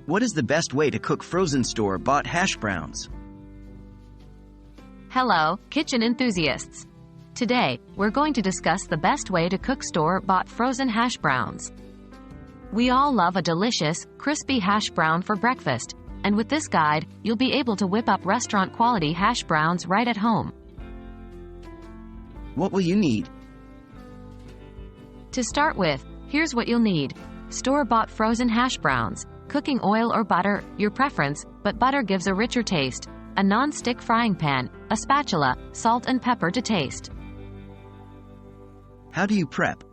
What is the best way to cook frozen store-bought hash browns? Hello, kitchen enthusiasts. Today, we're going to discuss the best way to cook store-bought frozen hash browns. We all love a delicious, crispy hash brown for breakfast, and with this guide, you'll be able to whip up restaurant-quality hash browns right at home. What will you need? To start with, here's what you'll need. Store-bought frozen hash browns, cooking oil or butter, your preference, but butter gives a richer taste, a non-stick frying pan, a spatula, salt and pepper to taste. How do you prep?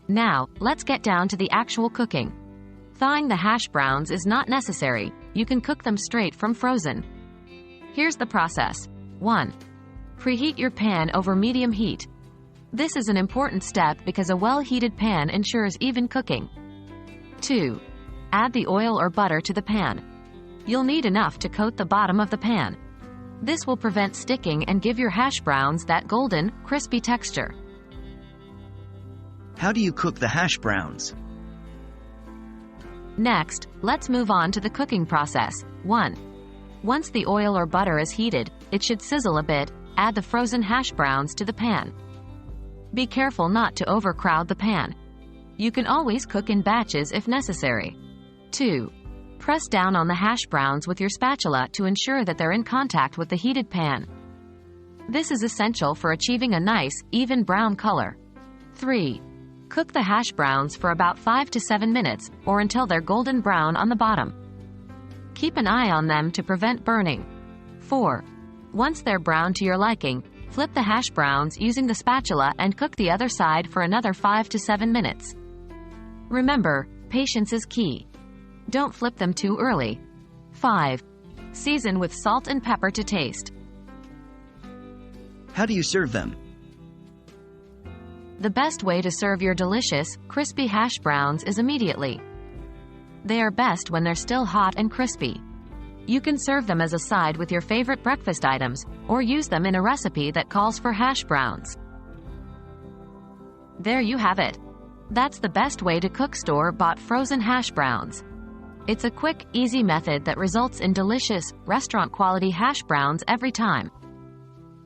Now, let's get down to the actual cooking. Thawing the hash browns is not necessary, you can cook them straight from frozen. Here's the process. 1. Preheat your pan over medium heat. This is an important step because a well-heated pan ensures even cooking. 2. Add the oil or butter to the pan. You'll need enough to coat the bottom of the pan. This will prevent sticking and give your hash browns that golden, crispy texture. How do you cook the hash browns? Next, let's move on to the cooking process. 1. Once the oil or butter is heated, it should sizzle a bit. Add the frozen hash browns to the pan. Be careful not to overcrowd the pan. You can always cook in batches if necessary. 2. Press down on the hash browns with your spatula to ensure that they're in contact with the heated pan. This is essential for achieving a nice, even brown color. 3. Cook the hash browns for about 5 to 7 minutes, or until they're golden brown on the bottom. Keep an eye on them to prevent burning. 4. Once they're brown to your liking, flip the hash browns using the spatula and cook the other side for another 5 to 7 minutes. Remember, patience is key. Don't flip them too early. 5. Season with salt and pepper to taste. How do you serve them? The best way to serve your delicious, crispy hash browns is immediately. They are best when they're still hot and crispy. You can serve them as a side with your favorite breakfast items, or use them in a recipe that calls for hash browns. There you have it. That's the best way to cook store-bought frozen hash browns. It's a quick, easy method that results in delicious, restaurant-quality hash browns every time.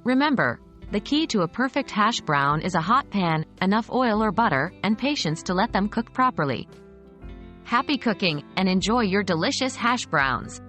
Remember, the key to a perfect hash brown is a hot pan, enough oil or butter, and patience to let them cook properly. Happy cooking, and enjoy your delicious hash browns!